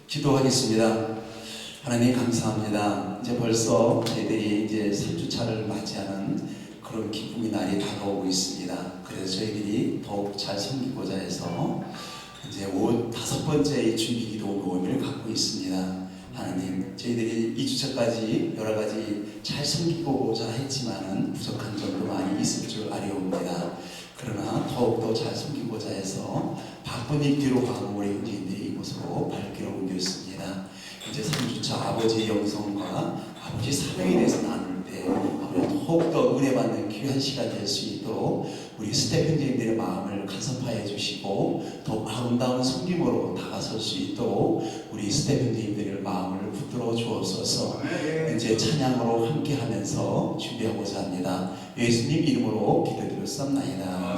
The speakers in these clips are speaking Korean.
기도하겠습니다. 하나님 감사합니다. 이제 벌써 저희들이 이제 3주차를 맞이하는 그런 기쁨의 날이 다가오고 있습니다. 그래서 저희들이 더욱 잘 섬기고자 해서 이제 5번째 준비 기도 모임을 갖고 있습니다. 하나님, 저희들이 2주차까지 여러 가지 잘 섬기고자 했지만은 부족한 점도 많이 있을 줄 아려옵니다. 그러나 더욱더 잘 섬기고자 해서 바쁜 일 뒤로 가고 우리 형제인들이 이곳으로 발길을 옮겼습니다. 이제 3주차 아버지의 영성과 아버지 사명에 대해서 나눌 때 아버지 더욱더 은혜받는 귀한 시간 될 수 있도록 우리 스텝 형제님들의 마음을 간섭하여 주시고 더 아름다운 섬김으로 다가설 수 있도록 우리 스텝 형제님들의 마음을 붙들어 주옵소서. 이제 찬양으로 함께 하면서 준비하고자 합니다. 예수님 이름으로 기도드렸습니다.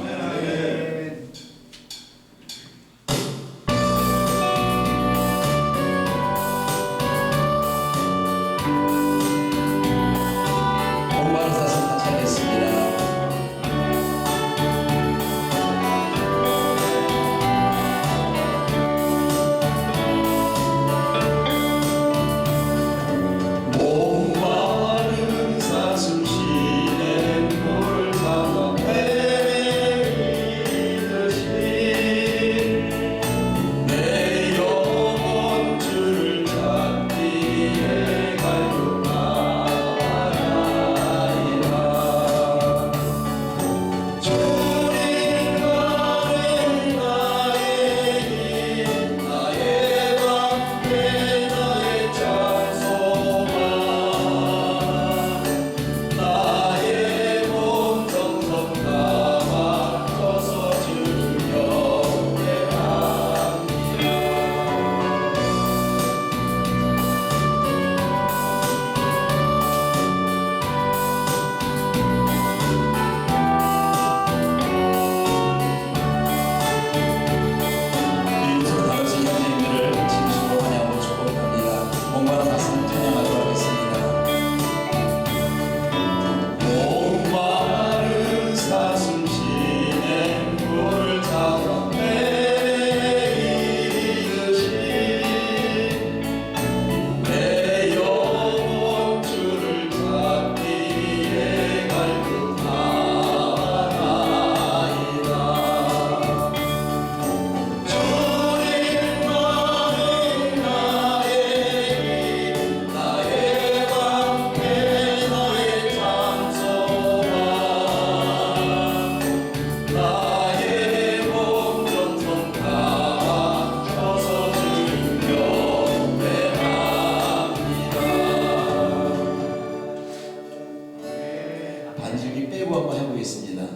반주기 빼고 한번 해보겠습니다.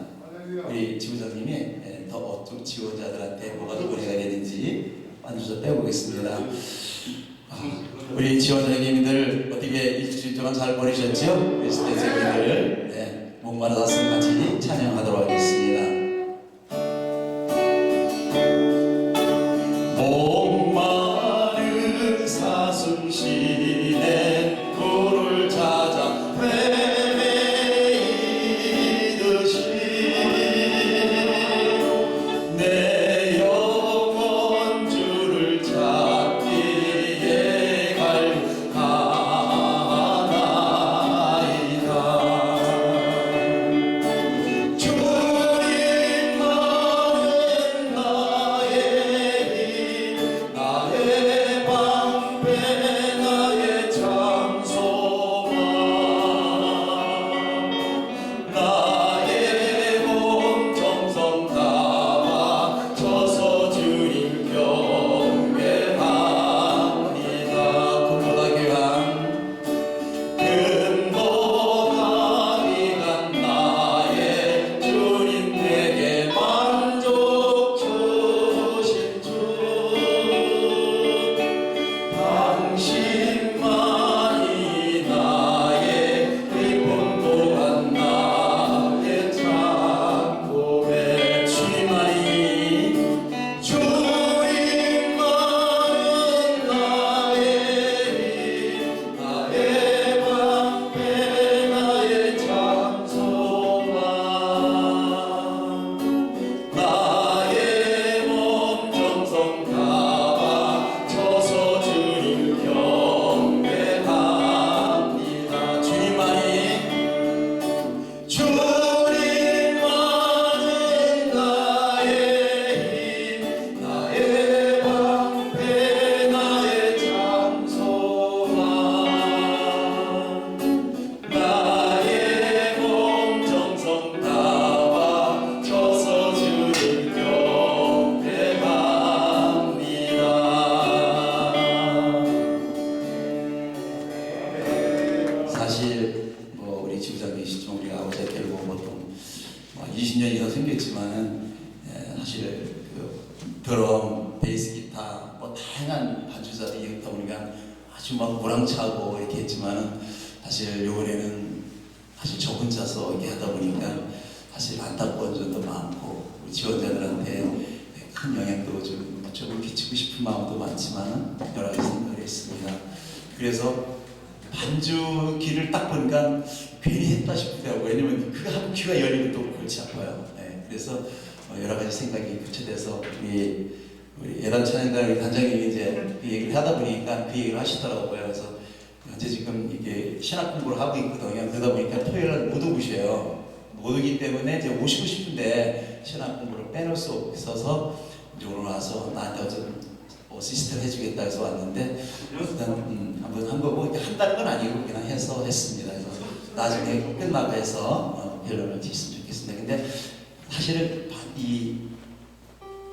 우리 지부장님이 더 어떤 지원자들한테 뭐가 더 은혜가 되는지 반주 빼보겠습니다. 우리 지원자님들 어떻게 일주일 동안 잘 보내셨죠? 우리 스태프분들 목마른 가슴 같이 찬양하도록 하겠습니다. 목마른 사슴 시내 굴을 찾아 내 영혼 주를 찾기에 갈급하나이다. 주님 반주자들이다 보니까 아주 막 우랑차고 이렇게 했지만은 사실 요번에는 사실 저 혼자서 이렇게 하다 보니까 사실 안타까운 점도 많고 우리 지원자들한테 큰 영향도 조금 끼치고 싶은 마음도 많지만은 여러 가지 생각을 했습니다. 그래서 반주 길을 딱 보니까 괜히 했다 싶더라고요. 왜냐면 그거 하고 귀가 열리면 또 골치 아파요. 네, 그래서 여러 가지 생각이 교체돼서 우리 예단 찬양단 단장님이 이제 그 얘기를 하다 보니까 그 얘기를 하시더라고요. 그래서 현재 지금 이게 신학 공부를 하고 있거든요. 그러다 보니까 토요일날 못 오시에요. 못 오기 때문에 이제 오시고 싶은데 신학 공부를 빼놓을 수 없어서 이제 오늘 와서 나한테 좀 어시스트를 해주겠다 해서 왔는데 일단 한번 한 거고 한 달은 건 아니고 그냥 해서 했습니다. 그래서 나중에 끝나고 해서 결론을 짓으면 좋겠습니다. 근데 사실은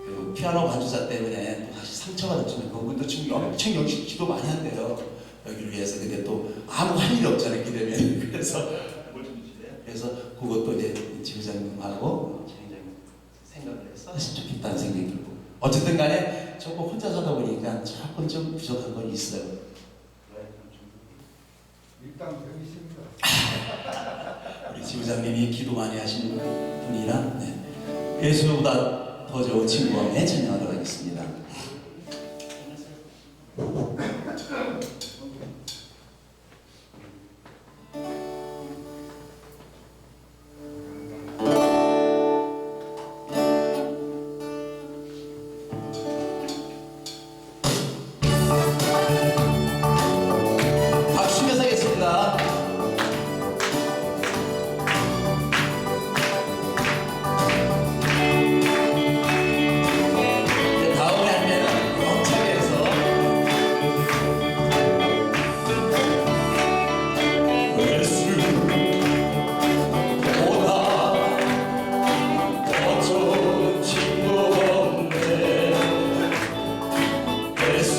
그 피아노 반주자 때문에 또 사실 상처가 됐지만 그분도 지금 엄청 영식 기도 많이 한대요. 여기를 위해서. 근데 또 아무 할 일이 없잖아요. 이렇게 되면. 그래서 그것도 이제 지부장님하고 지부장님 생각을 해서 했으면 좋겠다는 생각이 들고 어쨌든 간에 조금 혼자 사다 보니까 조금 좀 부족한 건 있어요. 일단 배우십니다. 우리 지부장님이 기도 많이 하시는 분이라 예수보다 더 좋은 친구와 매 찬양하도록 하겠습니다. 박수 치면서 하겠습니다. 다음에 하면은 영차게 해서 예수보다 더 좋은 친구 없네. 예수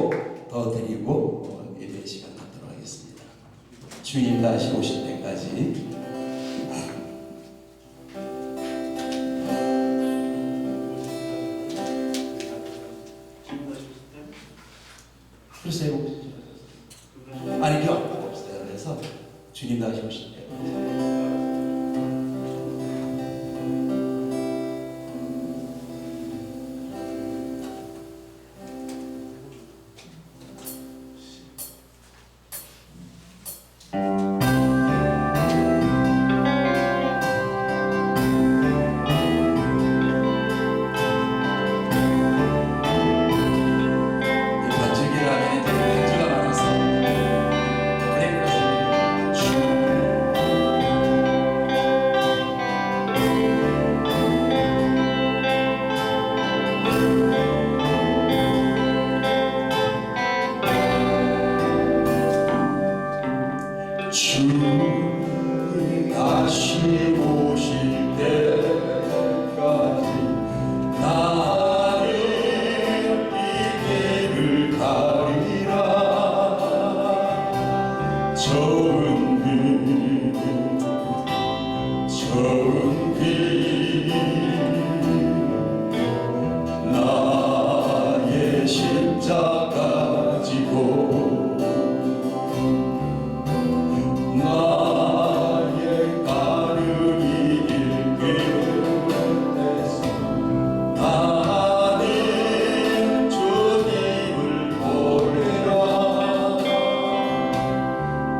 기도 더 드리고 예배 시간 갖도록 하겠습니다. 주님 다시 오실 때까지 글쎄요. 아니 그 없어요. 그래서 주님 다시 오실 때. 주님 다시 오실 때까지 나는 이 길을 가리라. 좋은 길 나의 십자가 지고 나의 가르기 길 끝에서 나는 주님을 보내라.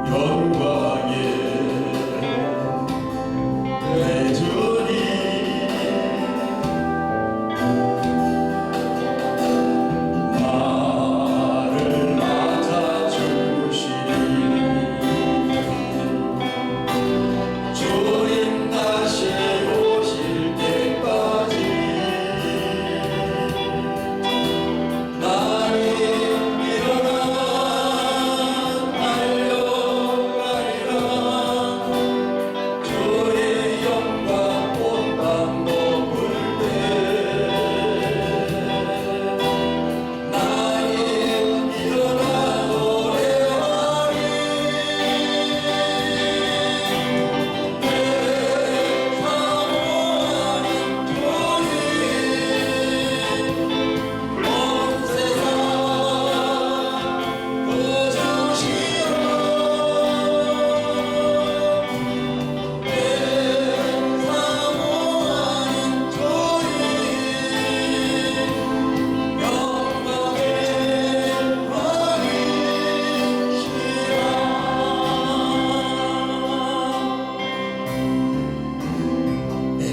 영광의 내 주님 나를 맞아주시리. 주님 다시 오실 때까지 나는 일어나 달려가리라. 주의 영광 온 땅 덮을 때 나는 일어나 노래하리.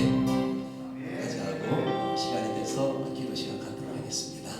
여기까지 하고 시간이 돼서 기도 시간 갖도록 하겠습니다.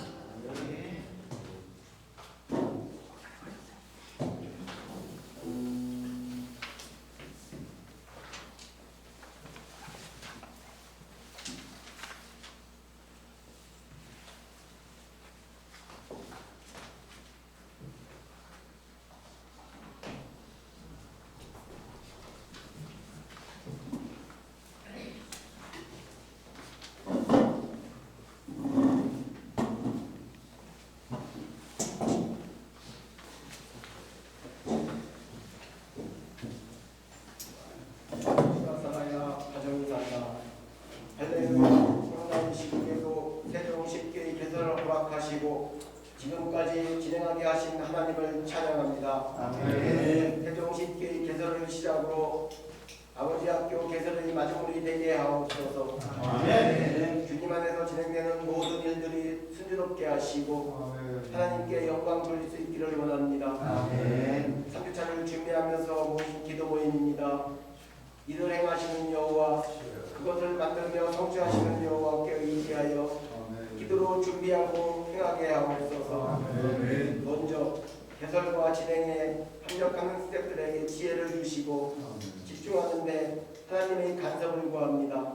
사사나야 가정이사나 할렐루야. 시국에도 세종 10개의 개설을 허락하시고 지금까지 진행하게 하신 하나님을 찬양합니다. 아멘. 세종 10개의 개설을 시작으로 아버지 학교 개설의 마지막이 되게 하옵소서. 아멘. 주님 안에서 진행되는 모든 일들이 순조롭게 하시고 하나님께 영광 돌릴 수 있기를 원합니다. 아멘. 3주차를 준비하면서 모인 기도 모임입니다. 이를 행하시는 여호와 그것을 만들며 성취하시는 여호와께 의지하여 기도로 준비하고 행하게 하옵소서. 먼저 개설과 진행에 협력하는 스태프들에게 지혜를 주시고 집중하는데 하나님의 간섭을 구합니다.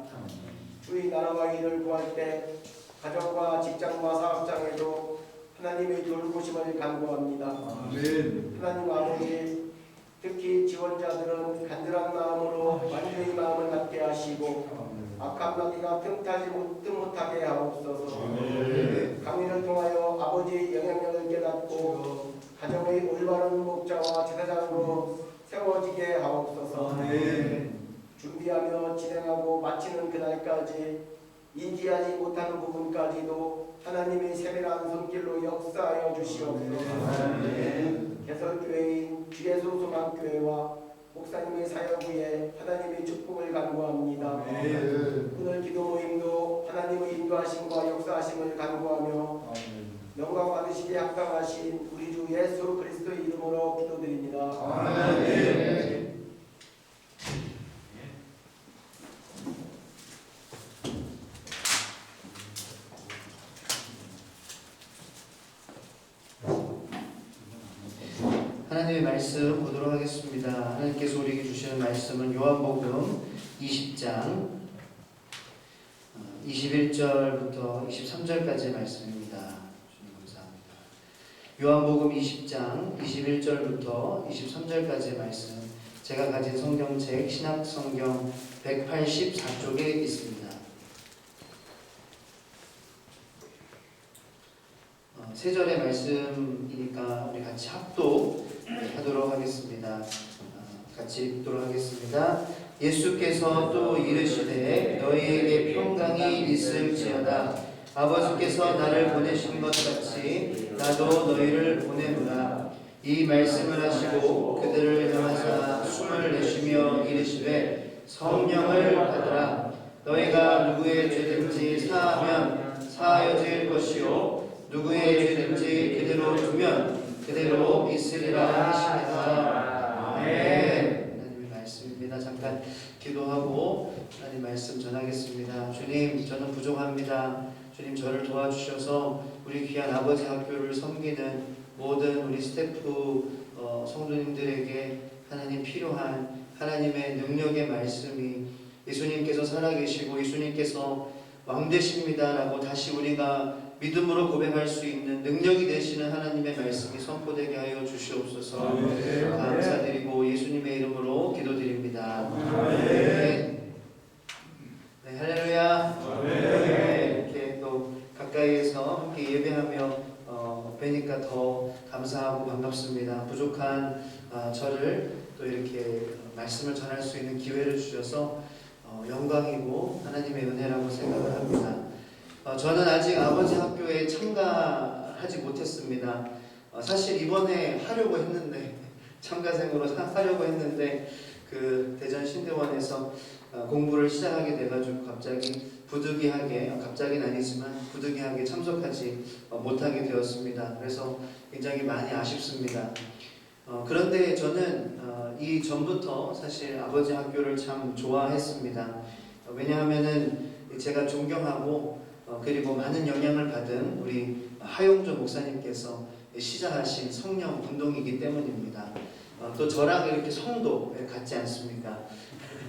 주의 나라와 일을 구할 때 가정과 직장과 사업장에도 하나님의 돌보심을 간구합니다. 하나님 아버지, 특히 지원자들은 간절한 마음으로 완전히 마음을 갖게 하시고 악한 마귀가 틈타지 못하게 하옵소서. 아멘. 강의를 통하여 아버지의 영향력을 깨닫고 가정의 올바른 목자와 제사장으로 세워지게 하옵소서. 아멘. 준비하며 진행하고 마치는 그날까지 인지하지 못하는 부분까지도 하나님의 세밀한 손길로 역사하여 주시옵소서. 아멘. 개설교회인 주예수 소망교회와 목사님의 사역 후에 하나님의 축복을 간구합니다. 아멘. 오늘 기도 모임도 하나님의 인도하심과 역사하심을 간구하며 영광 받으시기에 합당하신 우리 주 예수 그리스도의 이름으로 기도드립니다. 아멘. 하나님의 말씀 보도록 하겠습니다. 하나님께서 우리에게 주시는 말씀은 요한복음 20장 21절부터 23절까지의 말씀입니다. 주님 감사합니다. 요한복음 20장 21절부터 23절까지의 말씀, 제가 가진 성경책 신약성경 184쪽에 있습니다. 세 절의 말씀이니까 우리 같이 합독하도록 하겠습니다. 같이 읽도록 하겠습니다. 예수께서 또 이르시되 너희에게 평강이 있을지어다. 아버지께서 나를 보내신 것 같이 나도 너희를 보내노라. 이 말씀을 하시고 그들을 향하사 숨을 내쉬며 이르시되 성령을 받으라. 너희가 누구의 죄든지 사하면 사하여질 것이요 누구의 죄든지 그대로 두면 그대로 있으리라 하시니라. 아멘. 하나님의 말씀입니다. 잠깐 기도하고 하나님 말씀 전하겠습니다. 주님, 저는 부족합니다. 주님, 저를 도와주셔서 우리 귀한 아버지 학교를 섬기는 모든 우리 스태프 성도님들에게 하나님 필요한 하나님의 능력의 말씀이 예수님께서 살아계시고 예수님께서 왕되십니다라고 다시 우리가 믿음으로 고백할 수 있는 능력이 되시는 하나님의 말씀이 선포되게 하여 주시옵소서. 아멘. 감사드리고 예수님의 이름으로 기도드립니다. 아멘. 네, 할렐루야. 네, 이렇게 또 가까이에서 함께 예배하며 뵈니까 더 감사하고 반갑습니다. 부족한 저를 또 이렇게 말씀을 전할 수 있는 기회를 주셔서 영광이고 하나님의 은혜라고 생각을 합니다. 저는 아직 아버지 학교에 참가하지 못했습니다. 사실 이번에 하려고 했는데 참가생으로 하려고 했는데 그 대전 신대원에서 공부를 시작하게 돼가지고 갑자기 부득이하게, 갑자기는 아니지만 부득이하게 참석하지 못하게 되었습니다. 그래서 굉장히 많이 아쉽습니다. 그런데 저는 이 전부터 사실 아버지 학교를 참 좋아했습니다. 왜냐하면은 제가 존경하고 그리고 많은 영향을 받은 우리 하용조 목사님께서 시작하신 성령 운동이기 때문입니다. 또 저랑 이렇게 성도 같지 않습니까?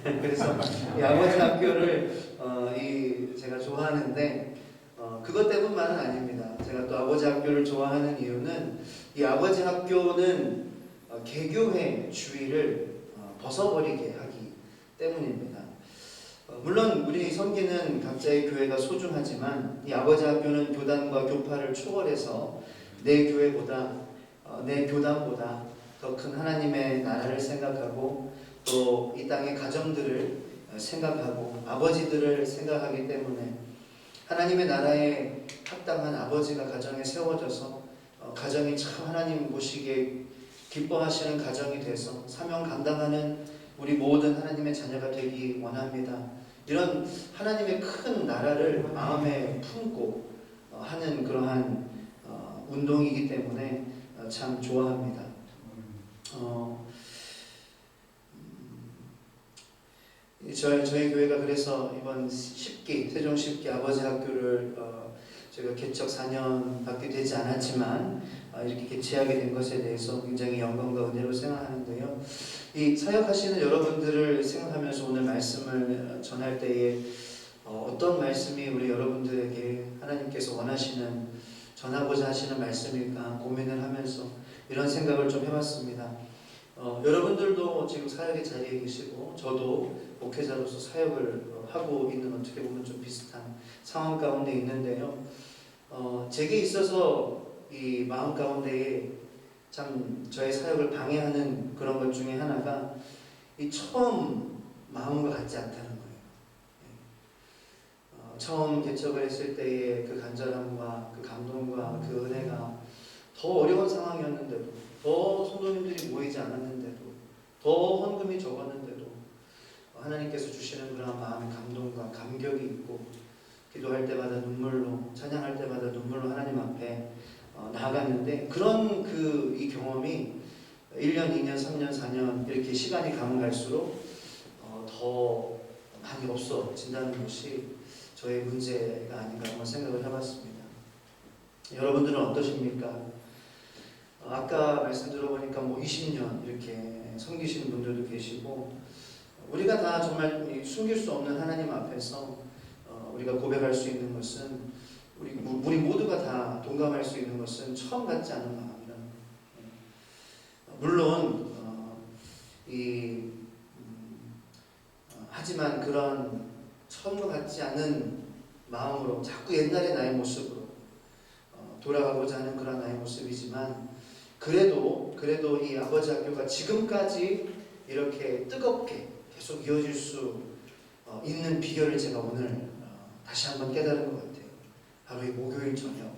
그래서 이 아버지 학교를 제가 좋아하는데 그것 때문만은 아닙니다. 제가 또 아버지 학교를 좋아하는 이유는 이 아버지 학교는 개교회 주의를 벗어버리게 하기 때문입니다. 물론 우리 섬기는 각자의 교회가 소중하지만 이 아버지 학교는 교단과 교파를 초월해서 내 교회보다 내 교단보다 더 큰 하나님의 나라를 생각하고 또 이 땅의 가정들을 생각하고 아버지들을 생각하기 때문에 하나님의 나라에 합당한 아버지가 가정에 세워져서 가정이 참 하나님 보시기에 기뻐하시는 가정이 돼서 사명 감당하는 우리 모든 하나님의 자녀가 되기 원합니다. 이런 하나님의 큰 나라를 마음에 품고 하는 그러한 운동이기 때문에 참 좋아합니다. 저희 교회가 그래서 이번 10기 세종 10기 아버지 학교를 제가 개척 4년 밖에 되지 않았지만 이렇게 개최하게 된 것에 대해서 굉장히 영광과 은혜로 생각하는데요. 이 사역하시는 여러분들을 생각하면서 오늘 말씀을 전할 때에 어떤 말씀이 우리 여러분들에게 하나님께서 원하시는 전하고자 하시는 말씀일까 고민을 하면서 이런 생각을 좀 해봤습니다. 여러분들도 지금 사역의 자리에 계시고 저도 목회자로서 사역을 하고 있는 어떻게 보면 좀 비슷한 상황 가운데 있는데요. 제게 있어서 이 마음 가운데에 참 저의 사역을 방해하는 그런 것 중에 하나가 이 처음 마음과 같지 않다는 거예요. 처음 개척을 했을 때의 그 간절함과 그 감동과 그 은혜가 더 어려운 상황이었는데도, 더 성도님들이 모이지 않았는데도, 더 헌금이 적었는데도 하나님께서 주시는 그런 마음의 감동과 감격이 있고, 기도할 때마다 눈물로, 찬양할 때마다 눈물로 하나님 앞에 나아갔는데, 그런 이 경험이 1년, 2년, 3년, 4년 이렇게 시간이 가면 갈수록 더 많이 없어진다는 것이 저의 문제가 아닌가 한번 생각을 해봤습니다. 여러분들은 어떠십니까? 아까 말씀 들어보니까 20년 이렇게 섬기시는 분들도 계시고, 우리가 다 정말 숨길 수 없는 하나님 앞에서 우리가 고백할 수 있는 것은, 우리 모두가 다 동감할 수 있는 것은 처음 같지 않은 마음이라는 거예요. 물론 하지만 그런 처음과 같지 않은 마음으로 자꾸 옛날의 나의 모습으로 돌아가고자 하는 그런 나의 모습이지만, 그래도 이 아버지 학교가 지금까지 이렇게 뜨겁게 계속 이어질 수 있는 비결을 제가 오늘 다시 한번 깨달은 것 같아요. 바로 이 목요일 저녁,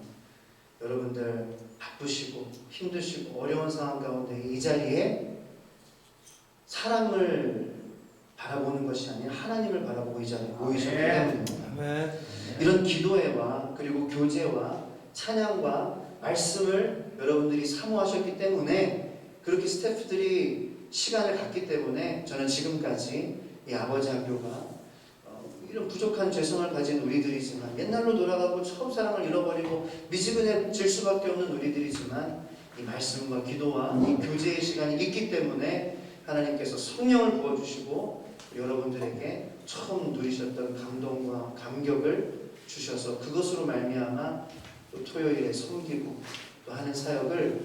여러분들 바쁘시고 힘드시고 어려운 상황 가운데 이 자리에 사람을 바라보는 것이 아니라 하나님을 바라보고 이 자리에 모이셨기 때문입니다. 이런 기도회와 그리고 교제와 찬양과 말씀을 여러분들이 사모하셨기 때문에, 그렇게 스태프들이 시간을 갖기 때문에 저는 지금까지 이 아버지 학교가 이런 부족한 죄성을 가진 우리들이지만, 옛날로 돌아가고 처음 사랑을 잃어버리고 미지근해질 수밖에 없는 우리들이지만, 이 말씀과 기도와 이 교제의 시간이 있기 때문에 하나님께서 성령을 부어주시고 여러분들에게 처음 누리셨던 감동과 감격을 주셔서 그것으로 말미암아 또 토요일에 섬기고 또 하는 사역을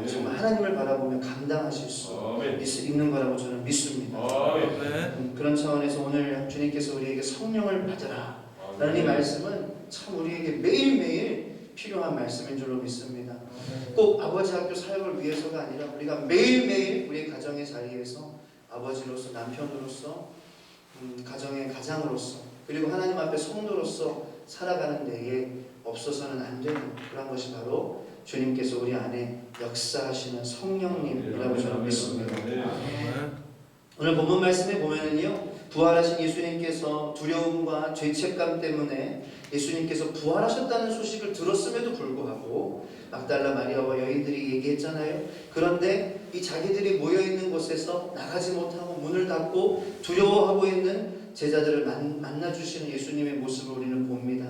정말 하나님을 바라보며 감당하실 수 있는 거라고 저는 믿습니다. 그런 차원에서 오늘 주님께서 우리에게 성령을 받으라 라는 이 말씀은 참 우리에게 매일매일 필요한 말씀인 줄로 믿습니다. 꼭 아버지 학교 사역을 위해서가 아니라 우리가 매일매일 우리 가정의 자리에서 아버지로서, 남편으로서, 가정의 가장으로서, 그리고 하나님 앞에 성도로서 살아가는 데에 없어서는 안 되는 그런 것이 바로 주님께서 우리 안에 역사하시는 성령님이라고 저는 믿습니다. 오늘 본문 말씀에 보면은요, 부활하신 예수님께서 두려움과 죄책감 때문에 예수님께서 부활하셨다는 소식을 들었음에도 불구하고 막달라 마리아와 여인들이 얘기했잖아요. 그런데 이 자기들이 모여있는 곳에서 나가지 못하고 문을 닫고 두려워하고 있는 제자들을 만나주시는 예수님의 모습을 우리는 봅니다.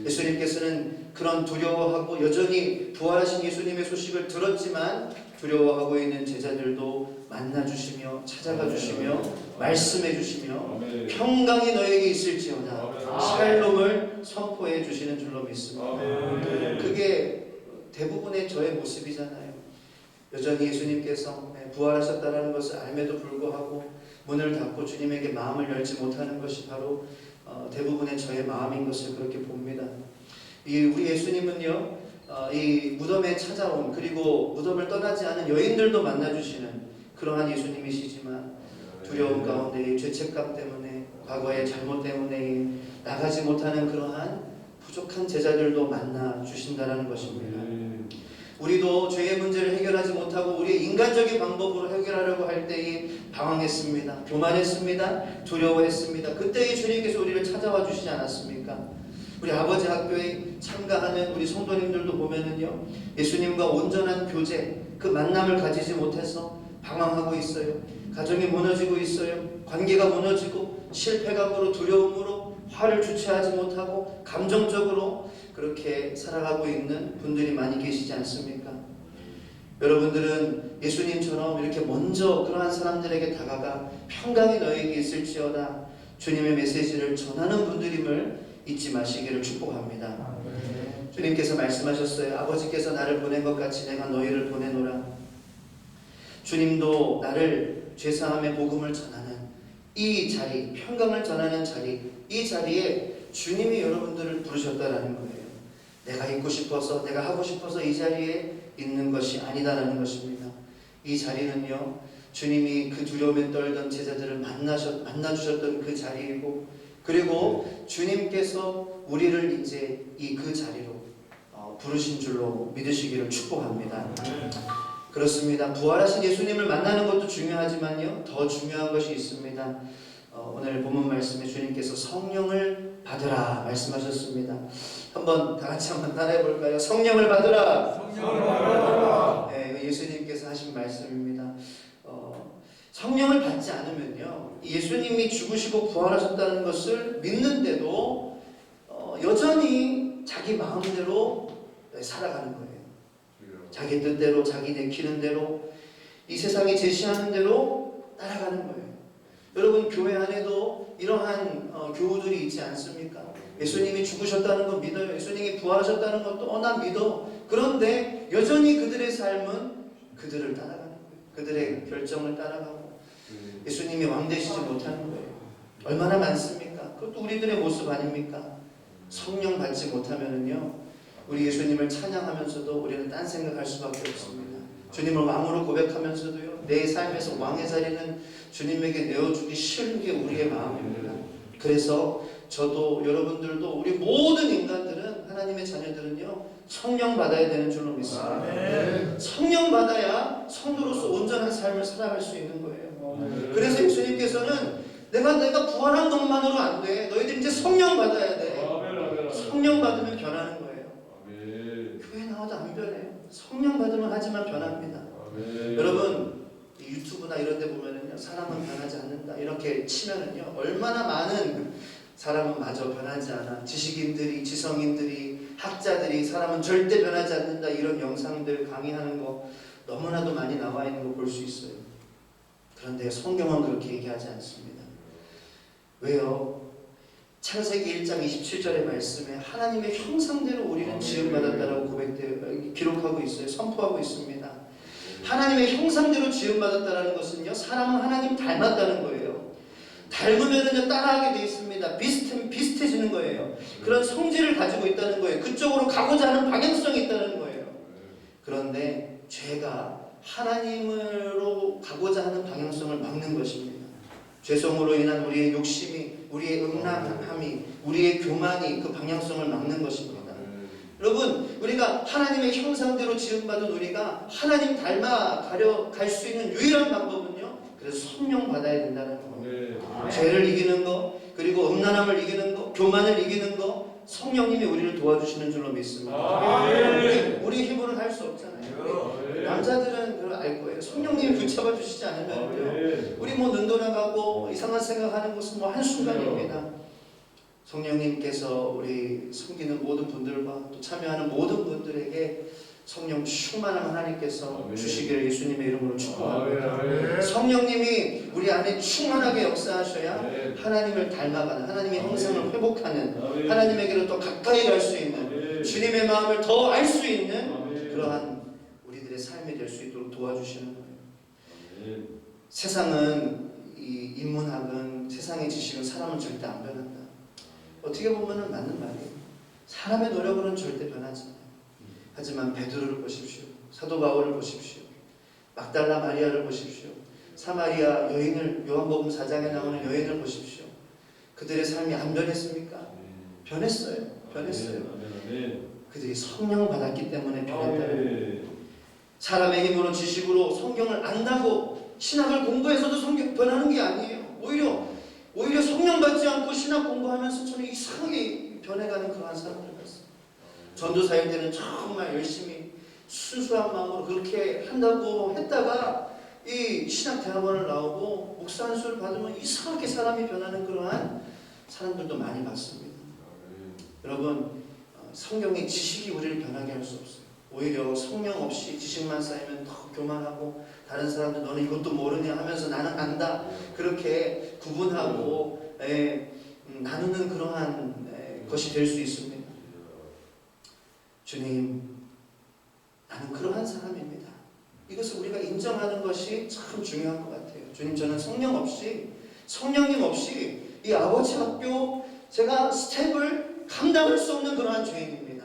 예수님께서는 그런 두려워하고 여전히 부활하신 예수님의 소식을 들었지만 두려워하고 있는 제자들도 만나주시며 찾아가 주시며 말씀해 주시며 평강이 너에게 있을지어다 샬롬을 선포해 주시는 줄로 믿습니다. 그게 대부분의 저의 모습이잖아요. 여전히 예수님께서 부활하셨다는 것을 알매도 불구하고 문을 닫고 주님에게 마음을 열지 못하는 것이 바로 대부분의 저의 마음인 것을 그렇게 봅니다. 우리 예수님은요, 이 무덤에 찾아온, 그리고 무덤을 떠나지 않은 여인들도 만나주시는 그러한 예수님이시지만, 두려움 가운데 죄책감 때문에, 과거의 잘못 때문에 나가지 못하는 그러한 부족한 제자들도 만나주신다는 것입니다. 우리도 죄의 문제를 해결하지 못하고 우리의 인간적인 방법으로 해결하려고 할 때에 방황했습니다. 교만했습니다. 두려워했습니다. 그때에 주님께서 우리를 찾아와 주시지 않았습니까? 우리 아버지 학교에 참가하는 우리 성도님들도 보면은요, 예수님과 온전한 교제, 그 만남을 가지지 못해서 방황하고 있어요. 가정이 무너지고 있어요. 관계가 무너지고 실패감으로, 두려움으로 화를 주체하지 못하고 감정적으로 그렇게 살아가고 있는 분들이 많이 계시지 않습니까? 여러분들은 예수님처럼 이렇게 먼저 그러한 사람들에게 다가가 평강이 너에게 있을지어다 주님의 메시지를 전하는 분들임을 잊지 마시기를 축복합니다. 주님께서 말씀하셨어요. 아버지께서 나를 보낸 것 같이 내가 너희를 보내노라. 주님도 나를 죄사함의 복음을 전하는 이 자리, 평강을 전하는 자리, 이 자리에 주님이 여러분들을 부르셨다라는 거예요. 내가 있고 싶어서, 내가 하고 싶어서 이 자리에 있는 것이 아니다라는 것입니다. 이 자리는요, 주님이 그 두려움에 떨던 제자들을 만나주셨던 그 자리이고, 그리고 주님께서 우리를 이제 그 자리로 부르신 줄로 믿으시기를 축복합니다. 그렇습니다. 부활하신 예수님을 만나는 것도 중요하지만요, 더 중요한 것이 있습니다. 오늘 본문 말씀에 주님께서 성령을 받으라 말씀하셨습니다. 한번 다 같이 한번 따라해 볼까요? 성령을 받으라. 성령을 받으라. 네, 예수님께서 하신 말씀입니다. 성령을 받지 않으면요, 예수님이 죽으시고 부활하셨다는 것을 믿는데도 여전히 자기 마음대로 살아가는 거예요. 자기 뜻대로, 자기 내키는 대로, 이 세상이 제시하는 대로 따라가는 거예요. 여러분, 교회 안에도 이러한 교우들이 있지 않습니까? 예수님이 죽으셨다는 거 믿어요. 예수님이 부활하셨다는 것도 난 믿어. 그런데 여전히 그들의 삶은 그들을 따라가는 거예요. 그들의 결정을 따라가고 예수님이 왕 되시지 못하는 거예요. 얼마나 많습니까? 그것도 우리들의 모습 아닙니까? 성령 받지 못하면은요, 우리 예수님을 찬양하면서도 우리는 딴 생각할 수밖에 없습니다. 주님을 왕으로 고백하면서도요, 내 삶에서 왕의 자리는 주님에게 내어주기 싫은 게 우리의 마음입니다. 그래서 저도 여러분들도 우리 모든 인간들은, 하나님의 자녀들은요, 성령 받아야 되는 줄로 믿습니다. 아멘. 성령 받아야 성도로서 온전한 삶을 살아갈 수 있는 거예요. 그래서 예수님께서는 내가 부활한 것만으로 안 돼. 너희들 이제 성령 받아야 돼. 성령 받으면 변하는 거예요. 교회 나와도 안 변해요. 성령 받으면 하지만 변합니다. 여러분, 유튜브나 이런 데 보면은요, 사람은 변하지 않는다 이렇게 치면은요, 얼마나 많은 사람은 마저 변하지 않아. 지식인들이, 지성인들이, 학자들이 사람은 절대 변하지 않는다 이런 영상들 강의하는 거 너무나도 많이 나와 있는 거 볼 수 있어요. 그런데 성경은 그렇게 얘기하지 않습니다. 왜요? 창세기 1장 27절의 말씀에 하나님의 형상대로 우리는 지음받았다라고 기록하고 있어요. 선포하고 있습니다. 하나님의 형상대로 지음받았다라는 것은요, 사람은 하나님 닮았다는 거예요. 닮으면은요, 따라하게 돼 있습니다. 비슷해지는 거예요. 그런 성질을 가지고 있다는 거예요. 그쪽으로 가고자 하는 방향성이 있다는 거예요. 그런데 죄가 하나님으로 가고자 하는 방향성을 막는 것입니다. 죄성으로 인한 우리의 욕심이, 우리의 음란함이, 우리의 교만이 그 방향성을 막는 것입니다. 여러분, 우리가 하나님의 형상대로 지음받은 우리가 하나님 닮아가려 갈 수 있는 유일한 방법은요, 그래서 성령 받아야 된다는 거예요. 죄를 이기는 거, 그리고 음란함을 이기는 거, 교만을 이기는 거, 성령님이 우리를 도와주시는 줄로 믿습니다. 우리 힘으로는 할 수 없잖아요. 남자들은 그걸 알 거예요. 성령님이 붙잡아 주시지 않으면요, 우리 눈 돌아가고 이상한 생각하는 것은 한순간입니다. 성령님께서 우리 섬기는 모든 분들과 또 참여하는 모든 분들에게 성령 충만한 하나님께서 주시기를 예수님의 이름으로 축복합니다. 성령님이 우리 안에 충만하게 역사하셔야 하나님을 닮아가는, 하나님의 형상을 회복하는, 하나님에게로 더 가까이 갈 수 있는, 주님의 마음을 더 알 수 있는 그러한 우리들의 삶이 될 수 있도록 도와주시는 거예요. 세상은, 이 인문학은, 세상의 지식은 사람은 절대 안 변한다. 어떻게 보면 맞는 말이에요. 사람의 노력으로는 절대 변하지 않아요. 하지만 베드로를 보십시오. 사도 바울을 보십시오. 막달라 마리아를 보십시오. 사마리아 여인을, 요한복음 4장에 나오는 여인을 보십시오. 그들의 삶이 안 변했습니까? 변했어요. 변했어요. 그들이 성령을 받았기 때문에 변했다는 거예요. 사람의 힘으로, 지식으로 성경을 안다고 신학을 공부해서도 성경 변하는 게 아니에요. 오히려 성령 받지 않고 신학 공부하면서 저는 이상하게 변해가는 그러한 사람들을 봤어요. 전도사일 때는 정말 열심히 순수한 마음으로 그렇게 한다고 했다가 이 신학대학원을 나오고 목사 안수를 받으면 이상하게 사람이 변하는 그러한 사람들도 많이 봤습니다. 여러분, 성경의 지식이 우리를 변하게 할 수 없어요. 오히려 성령 없이 지식만 쌓이면 더 교만하고, 다른 사람들 너는 이것도 모르냐 하면서 나는 안다, 그렇게 구분하고 나누는 그러한 것이 될 수 있습니다. 주님, 나는 그러한 사람입니다. 이것을 우리가 인정하는 것이 참 중요한 것 같아요. 주님, 저는 성령 없이 성령님 없이 이 아버지 학교 제가 스텝을 감당할 수 없는 그러한 죄인입니다.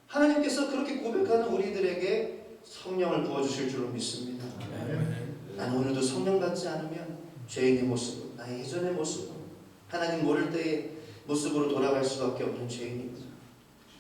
하나님께서 그렇게 고백하는 우리들에게 성령을 부어주실 줄로 믿습니다. 난 오늘도 성령 받지 않으면 죄인의 모습으로, 나의 예전의 모습으로, 하나님 모를 때의 모습으로 돌아갈 수밖에 없는 죄인입니다.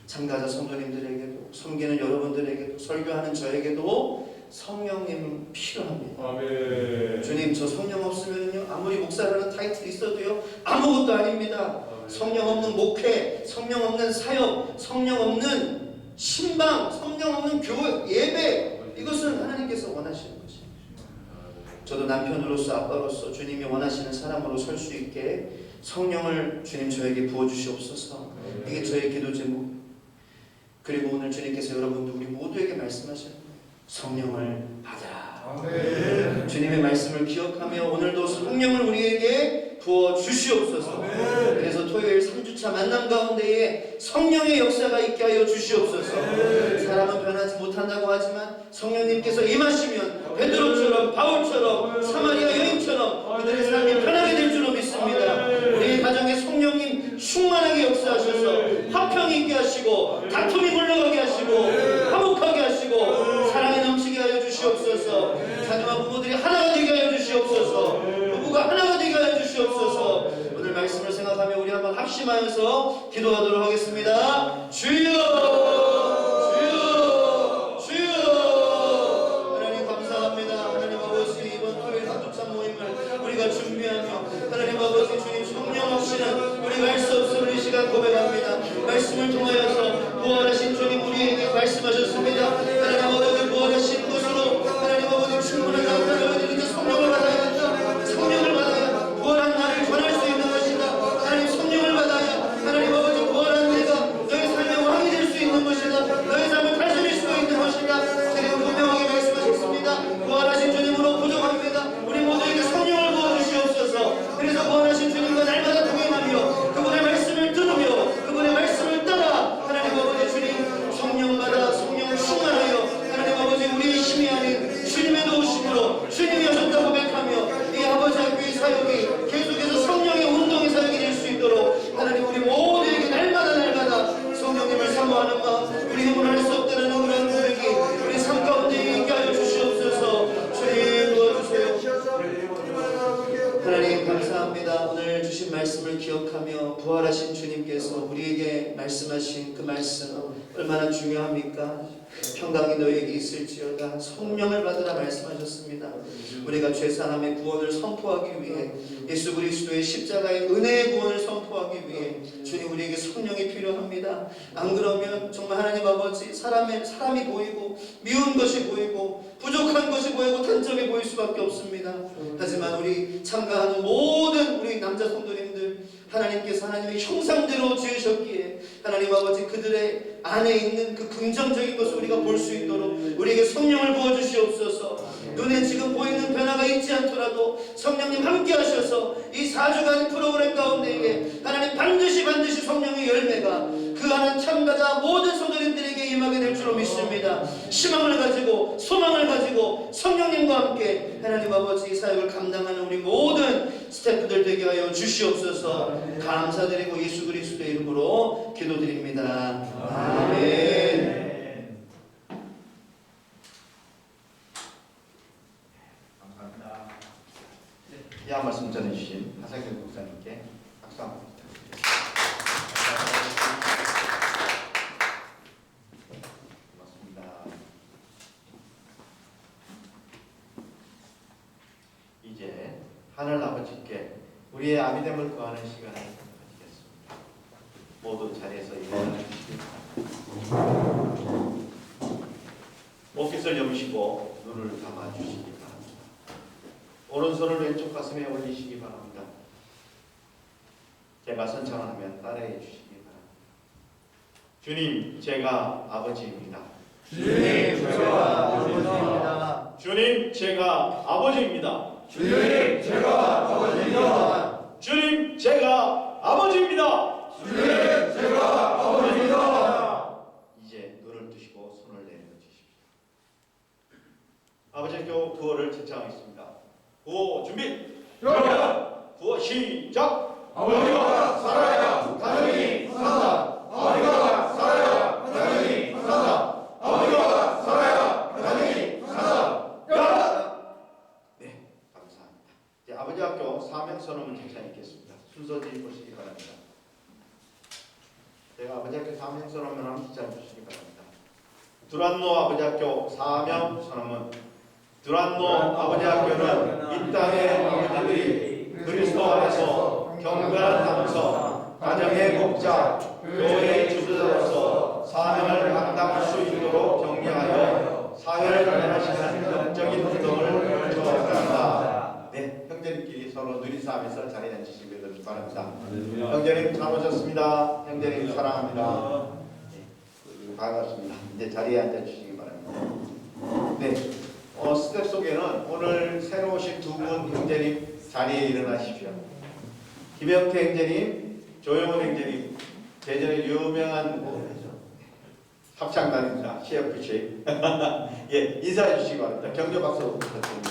참가자 성도님들에게도, 섬기는 여러분들에게도, 설교하는 저에게도 성령님 필요합니다. 아멘. 주님, 저 성령 없으면요 아무리 목사라는 타이틀이 있어도요 아무것도 아닙니다. 성령 없는 목회, 성령 없는 사역, 성령 없는 신방, 성령 없는 교회, 예배, 이것은 하나님께서 원하시는 것입니다. 저도 남편으로서, 아빠로서 주님이 원하시는 사람으로 설 수 있게 성령을 주님 저에게 부어주시옵소서. 이게 저의 기도 제목. 그리고 오늘 주님께서 여러분들 우리 모두에게 말씀하시는 거예요. 성령을 받아라. 아멘. 주님의 말씀을 기억하며 오늘도 성령을 우리에게 부어 주시옵소서. 그래서 토요일 3주차 만남 가운데에 성령의 역사가 있게 하여 주시옵소서. 사람은 변하지 못한다고 하지만 성령님께서 임하시면 베드로처럼, 바울처럼, 사마리아 여인처럼 그들의 삶이 변하게 될 줄로 믿습니다. 우리 가정에 성령님 충만하게 역사하셔서 화평이 있게 하시고, 다툼이 물러가게 하시고, 화목하게 하시고, 사랑이 넘치게 하여 주시옵소서. 자녀와 부모들이 하나가 되게 하여 주시옵소서. 부부가 하나가 되게 하여 주시옵소서. 오늘 말씀을 생각하며 우리 한번 합심하여서 기도하도록 하겠습니다. 주여, 주여, 주여. 하나님 감사합니다. 하나님 아버지, 이번 토요일 3주차 모임을 우리가 준비하며 하나님 아버지 주님 성령 없이는 우리가 할 수 없음을 이 시간 고백합니다. 말씀을 통하여서 부활하신 주님 우리에게 말씀하셨습니다. 하나님 아버지 부활하신 것으로 하나님 아버지 충분한 나타나는 이렇게 성령을 받아야, 성령을 받아야 부활한 나를 전할 수 있는 것이다. 하나님 성령을 받아야 하나님 아버지 부활한 내가 너의 삶의 왕이 될 수 있는 것이다. 너의 삶을 다스릴 수 있는 것이다. 주님 분명하게 말씀하셨습니다. 부활하신 주님으로 부족합니다. 우리 모두에게 성령을 부어주시옵소서. 그래서 부활하신 주님과 날마다 동행하며 그분의 말씀을 들으며 그분의 말씀을 따라 하나님 아버지 주님 성령마다 성령 충만하여 하나님 아버지 우리의 힘이 아닌 주님의 도우심으로 주님이 하셨다고 고백하며 이 아버지 학교의 사역이 계속해서 성령의 운동의 사역이 될 수 있도록 하나님 우리 모두에게 날마다 성령님을 사모하는 마음, 우리 힘으로 할 수 없다는 그런 고백이 우리 삶 가운데 있게 하여 주시옵소서. 주님 도와주세요. 하나님 감사합니다. 오늘 주신 말씀을 기억하며 부활하신 주님께서 우리에게 말씀하신 그 말씀 얼마나 중요합니까? 평강이 너에게 있을지어다 성령을 받으라 말씀하셨습니다. 우리가 죄사함의 구원을 선포하기 위해 예수 그리스도의 십자가의 은혜의 구원을 선포하기 위해 주님 우리에게 성령이 필요합니다. 안 그러면 정말 하나님 아버지 사람이 보이고 미운 것이 보이고 부족한 것이 보이고 단점이 보일 수밖에 없습니다. 하지만 우리 참가하는 모든 우리 남자 성도님들 하나님께서 하나님의 형상대로 지으셨기에 하나님 아버지 그들의 안에 있는 그 긍정적인 것을 우리가 볼 수 있도록 우리에게 성령을 부어주시옵소서. 눈에 지금 보이는 변화가 있지 않더라도 성령님 함께 하셔서 이 4주간 프로그램 가운데에 하나님 반드시 성령의 열매가 그 안에 참가자 모든 성도님들에게 임하게 될 줄로 믿습니다. 희망을 가지고 소망을 가지고 성령님과 함께 하나님 아버지 이 사역을 감당하는 우리 모든 스태프들 되게 하여 주시옵소서. 감사드리고 예수 그리스도의 이름으로 기도드립니다. 아멘. 감사합니다. 이 한 말씀 전해주신 하상균 목사님께 박수 한번 부탁드립니다. 고맙습니다. 이제 하늘 아버지께 우리의 아비됨을 구하는 시간을 가지겠습니다. 모두 자리에서 일어나 주시기 바랍니다. 목깃을 여미시고 눈을 감아 주시기 바랍니다. 오른손을 왼쪽 가슴에 올리시기 바랍니다. 제가 선창하면 따라해 주시기 바랍니다. 주님, 제가 아버지입니다. 주님, 제가 아버지입니다. 주님, 제가 아버지입니다. 주님, 제가 아버지입니다. 주님, 제가 아버지입니다. 주님, 제가 아버지입니다. 이제 눈을 뜨시고 손을 내밀어 주십시오. 아버지께 구호를 제창하겠습니다. 구호 준비! 야! 구호 시작. 아버지가 살아야 가정이 산다. 아버지가 살아야 가정이 산다. 아버지가 살아야 가정이 산다. 네, 감사합니다. 이제 아버지 학교 사명선언문 책상에 있겠습니다. 순서대로 보시기 바랍니다. 제가 아버지 학교 사명선언문 한번 시작해 주시기 바랍니다. 두란노 아버지 학교 사명선언문. 두란노 아버지 학교는 이 땅의 아버지들이 그리스도 안에서 경건한 남성, 가정의 목자, 교회의 주도자로서 사명을 감당할 수 있도록 격려하여 사회를 변화시키는 영적인 운동을 펼쳐나간다. 네, 형제님끼리 서로 누리싸움에서 자리에 앉으시길 바랍니다. 형제님 잘 오셨습니다. 형제님 사랑합니다. 네, 반갑습니다. 이제 자리에 앉아주시기 바랍니다. 네, 스텝 속에는 오늘 새로 오신 두 분 형제님 자리에 일어나십시오. 김영태 형제님, 조영훈 형제님, 예전에 유명한 합창단입니다. CFC. 예, 인사해 주시기 바랍니다. 격려 박수 부탁드립니다.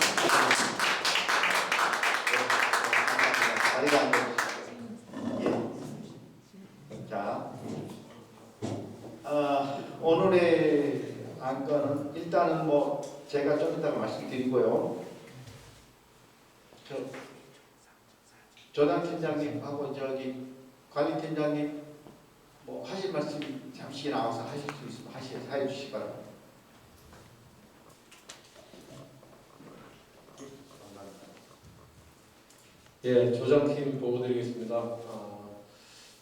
자리에 앉아주십시오. 예. 자, 오늘의 안건은 일단은 뭐 제가 좀 이따가 말씀드리고요. 조당 팀장님하고 저기 관리 팀장님 뭐 하실 말씀 잠시 나와서 하실 수 있으면 하여 주시기 바랍니다. 예, 조장팀 보고드리겠습니다.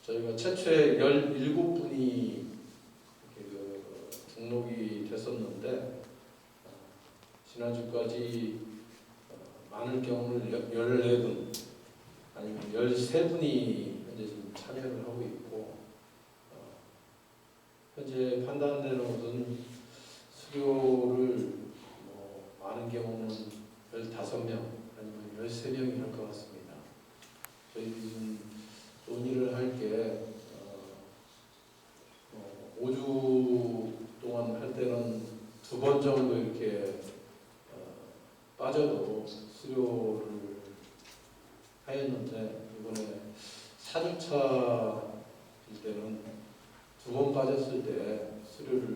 저희가 최초에 17분이 등록이 됐었는데 지난주까지 많을 경우는 14분 아니면 13분이 현재 지금 참여를 하고 있고 현재 판단되는 것은 수료를 많은 경우는 15명 아니면 13명이 할 것 같습니다. 저희들이 지금 논의를 할 게 5주 동안 할 때는 2번 정도 이렇게 빠져도 수료를 하였는데 이번에 4주차일 때는 2번 빠졌을 때 수료를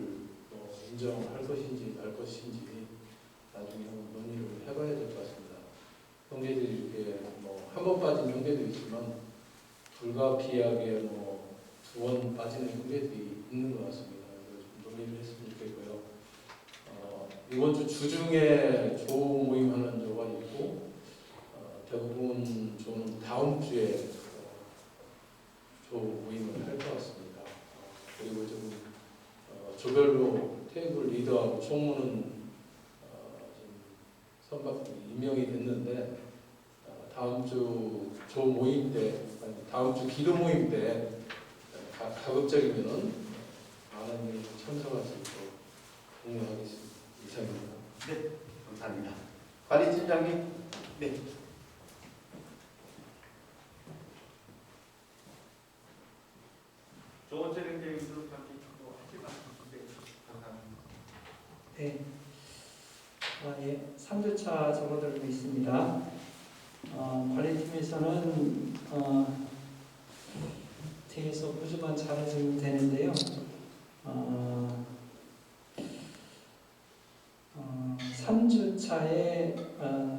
인정할 것인지 말 것인지 나중에 한번 논의를 해봐야 될 것 같습니다. 형제들이 이렇게 한 번 빠진 형제도 있지만 불가피하게 2번 빠지는 형제들이 있는 것 같습니다. 논의를 했으면 좋겠고요. 이번 주 주중에 조 모임하는 조가 있고 대부분 조는 다음 주에 조 모임을 할 것 같습니다. 그리고 좀 조별로 테이블 리더하고 총무는 선박 임명이 됐는데 다음 주 조 모임 때, 다음 주 기도 모임 때 가급적이면은 많은 분이 참석할 수 있도록 공유하겠습니다. 이상입니다. 네, 감사합니다. 관리팀장님, 네. 조원재 형제님도 같이 하실 말씀 감사합니다. 네. 예, 3주차 접어들고 있습니다. 관리팀에서는 뒤에서 부주만 잘해주면 되는데요.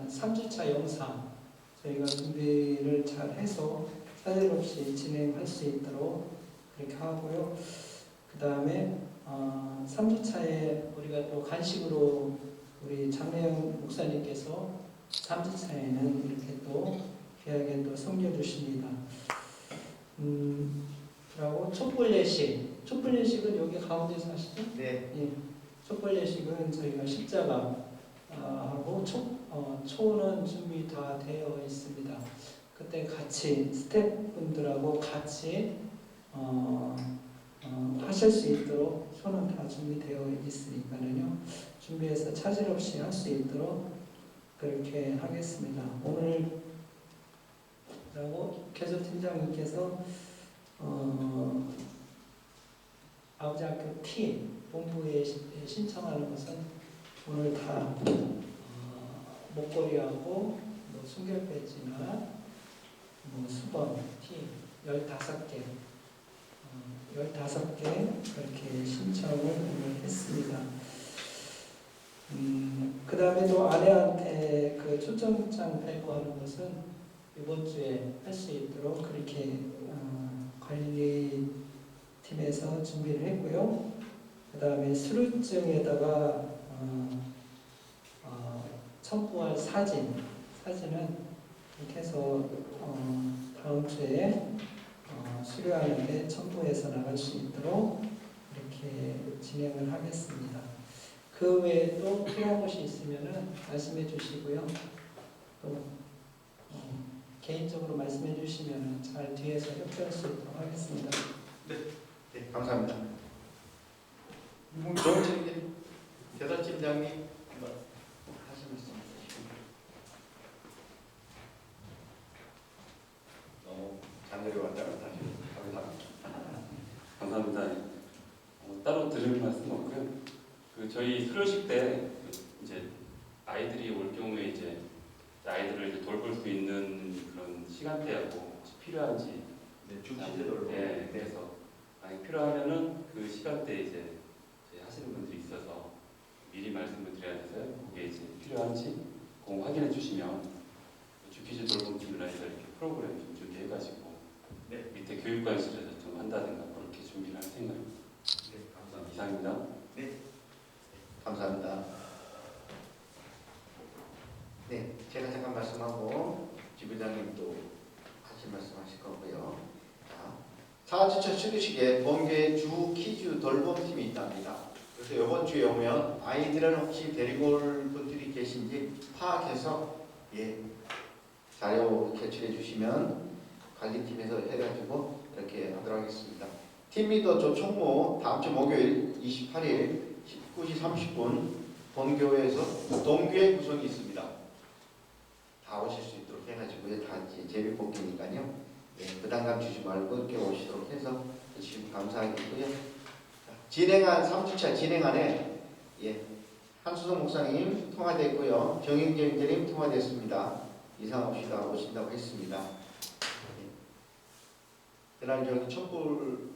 3주차 영상 저희가 준비를 잘 해서 사실 없이 진행할 수 있도록 그렇게 하고요. 그 다음에 3주차에 우리가 또 간식으로 우리 장래영 목사님께서 3주차에는 이렇게 또 귀하게 또 섬겨주십니다. 그리고 촛불 예식은 여기 가운데서 하시죠? 네. 예. 촛불 예식은 저희가 십자가 하고 초는 준비 다 되어 있습니다. 그때 같이 스태프분들하고 같이 하실 수 있도록 초는 다 준비되어 있으니까요. 준비해서 차질 없이 할 수 있도록 그렇게 하겠습니다. 오늘 그리고 개조팀장님께서 아버지 학교 팀 본부에 신청하는 것은 오늘 다 목걸이하고 숨결 배지나 뭐 수번, 티 15개 15개 그렇게 신청을 했습니다. 그 다음에 또 아내한테 그 초청장 발부하는 것은 이번 주에 할 수 있도록 그렇게 관리팀에서 준비를 했고요. 그 다음에 수료증에다가 첨부할 사진은 이렇게 해서 다음 주에 수료하는데 첨부해서 나갈 수 있도록 이렇게 진행을 하겠습니다. 그 외에 또 필요한 것이 있으면 말씀해 주시고요. 또 개인적으로 말씀해 주시면 잘 뒤에서 협조할 수 있도록 하겠습니다. 네, 감사합니다. 조홍철님, 대사팀장님 하실 말씀 있으십니까? 너무 잔소리 왔다 갔다 하시고 감사합니다. 감사합니다. 따로 드릴 말씀 없고요. 저희 수료식 때 이제 아이들이 올 경우에 이제 아이들을 이제 돌볼 수 있는 그런 시간대하고 필요한지 주기제도로 네, 그래서 만약 필요하면은 그 시간대에 이제 하시는 분들이 있어서 미리 말씀을 드려야 돼서요. 그게 이제 필요한지 꼭 확인해 주시면 주키즈 돌봄팀이라 해서 이렇게 프로그램 좀 준비해가지고 네. 밑에 교육관실에서 좀 한다든가 그렇게 준비를 할 생각입니다. 네, 감사합니다. 이상입니다. 네, 감사합니다. 네, 제가 잠깐 말씀하고 지부장님도 하실 말씀하실 거고요. 자, 4주차 수료식에 본교의 주 퀴즈 돌봄팀이 있답니다. 그래서 이번 주에 오면 아이들을 혹시 데리고 올 분들이 계신지 파악해서 자료 제출해 주시면 관리팀에서 해가지고 이렇게 하도록 하겠습니다. 팀리더 조총무 다음 주 목요일 28일 19시 30분 본교에서 동교회 구성이 있습니다. 다 오실 수 있도록 해가지고요. 다 이제 제비뽑기니까요. 부담감 주지 말고 이렇게 오시도록 해서 주시면 감사하겠고요. 진행한 3주차 진행안에 한수성 목사님 통화됐고요. 정영재 형제님 통화됐습니다. 이상 없이 다 오신다고 했습니다. 그날 저기 촛불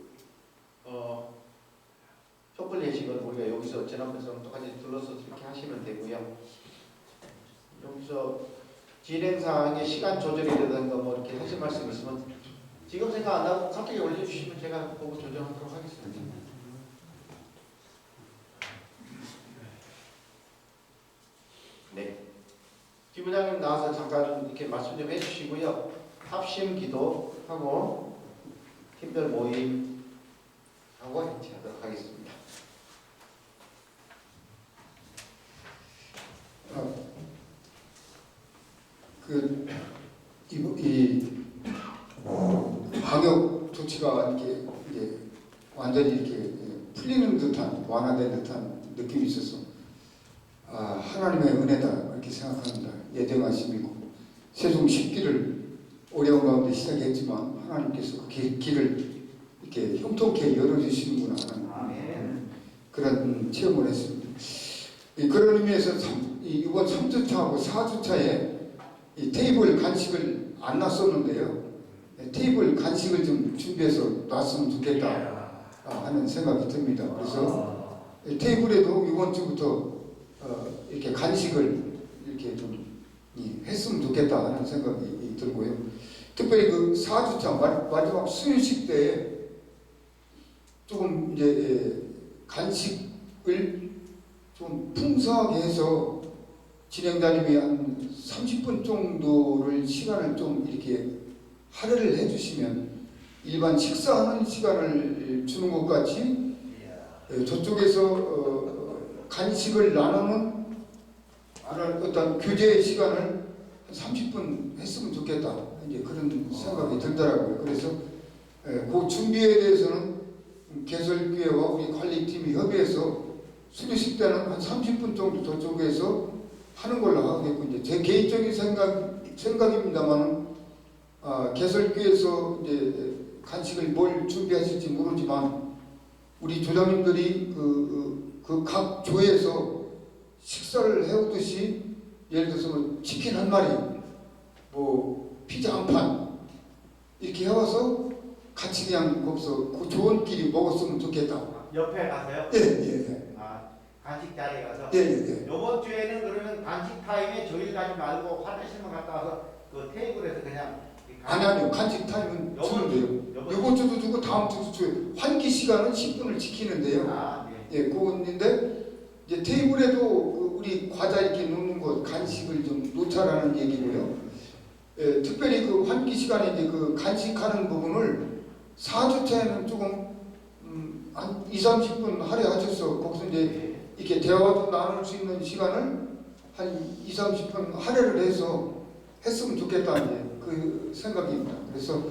예식은 우리가 여기서 지난번처럼 똑같이 둘러서 이렇게 하시면 되고요. 여기서 진행사항의 시간 조절이라든가 뭐 이렇게 하실 말씀 있으면 지금 생각 안 나고 갑자기 올려주시면 제가 보고 조정하도록 하겠습니다. 네. 지부장님 나와서 잠깐 이렇게 말씀 좀 해주시고요. 합심 기도하고 팀별 모임 하고 해체하도록 하겠습니다. 이 방역 조치가 이렇게 완전히 이렇게 풀리는 듯한 완화된 듯한 느낌이 있어서 하나님의 은혜다 이렇게 생각합니다. 예정하심이고 세종 10기를 어려운 가운데 시작했지만 하나님께서 그 길을 이렇게 형통케 열어주시는구나 하는 그런 체험을 했습니다. 그런 의미에서 이번 3주차하고 4주차에 이 테이블 간식을 안 놨었는데요. 테이블 간식을 좀 준비해서 놨으면 좋겠다 하는 생각이 듭니다. 그래서 테이블에도 이번 주부터 이렇게 간식을 이렇게 좀 했으면 좋겠다 하는 생각이 들고요. 특별히 그 4주차 마지막 수요식 때 조금 이제 간식을 좀 풍성하게 해서 진행자님이 한 30분 정도를 시간을 좀 이렇게 할애를 해주시면 일반 식사하는 시간을 주는 것 같이 저쪽에서 간식을 나누는 어떤 교제의 시간을 한 30분 했으면 좋겠다 이제 그런 생각이 들더라고요. 그래서 그 준비에 대해서는 개설교회와 우리 관리팀이 협의해서 수료식 때는 한 30분 정도 저쪽에서 하는 걸로 하겠고 이제 제 개인적인 생각입니다만은 개설교회에서 이제 간식을 뭘 준비하실지 모르지만 우리 조장님들이 그 각 조에서 식사를 해오듯이 예를 들어서 뭐 치킨 한 마리, 뭐 피자 한 판, 이렇게 해와서 같이 그냥 거기서 그 좋은 끼리 먹었으면 좋겠다. 옆에 가서요? 예. 간식 자리에 가서. 예. 요번 주에는 그러면 간식 타임에 저희 가지 말고 화장실만 갔다 와서 그 테이블에서 그냥 아니요. 간식 타임은 주는데요. 이번 주도 주고 다음 주도 주고 환기 시간은 10분을 지키는데요. 예, 그건데 이제 테이블에도 그 우리 과자 이렇게 놓는 거 간식을 좀 놓자라는 얘기고요. 예, 특별히 그 환기 시간에 이제 그 간식하는 부분을 4주차에는 조금 한 2-30분 할애하셔서 거기서 이제 이렇게 대화도 나눌 수 있는 시간을 한 2-30분 할애를 해서 했으면 좋겠다 이제 그 생각입니다. 그래서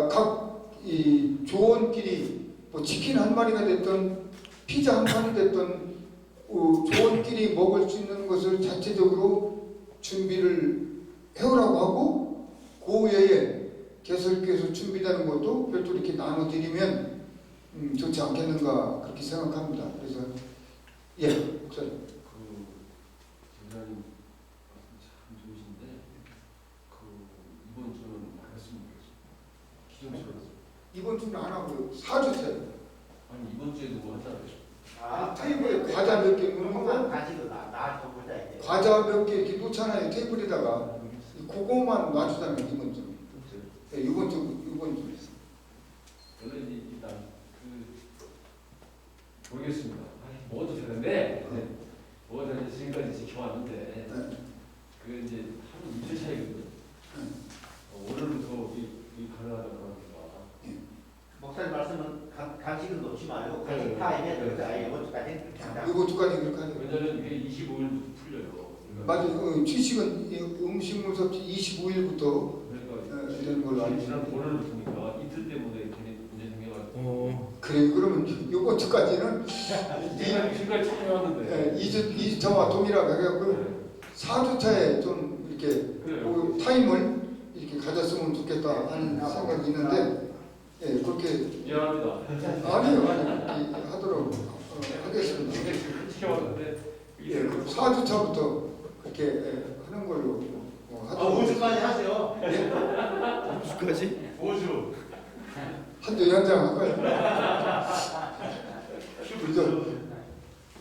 각 이 조원끼리 뭐 치킨 한 마리가 됐든 피자 한 판이 됐든 조원끼리 먹을 수 있는 것을 자체적으로 준비를 해오라고 하고 그 외에 개설교에서 준비되는 것도 별도로 이렇게 나눠드리면 좋지 않겠는가 그렇게 생각합니다. 그래서 예, 목사님. 장관님 말씀 참 좋으신데 이번 주는 안 했으면 좋겠습니다. 기존처럼. 이번 주는 안 하고 4주째. 아니 이번 주에도 뭐 한다고요? 테이블에 과자 몇 개 놓는 거. 간식을 놔줘 보자 이제. 과자 몇 개 이렇게 놓잖아요. 테이블에다가 그거만 놔주자면 이번 주. 네, 이번 주. 저는 일단 모르겠습니다. 먹어도 되는데 먹어도 되는데 지금까지 지켜왔는데 그 이제 하루 이틀 차이거든요. 오늘부터 이 가능하다고 합니다. 목사님 말씀은 간식은 놓지 말고 간식 타임에 그래서 아예 이번 주까지 그렇게 한다. 이번 주까지 그렇게 하죠. 왜냐면 이게 25일부터 풀려요. 맞아요. 취식은 음식물 섭취 25일부터 되는 걸로 알고 지난 오늘부터니까 이틀 때문에 괜히 문제 생겨가지고. 그래요. 그러면 이번 주까지는 지금까지 참여하는데 2주 저와 동일하게 해갖고 4주차에 좀 이렇게 그 타임을 이렇게 가졌으면 좋겠다 하는 생각이 있는데 예, 그렇게 미안합니다. 아니요. 이렇게 하도록 하겠습니다. 지켜왔는데 예, 4주차부터 그렇게 하는 걸로 하도록 5주까지 하세요. 5주까지? 5주. 한주 연장할까요? 그죠?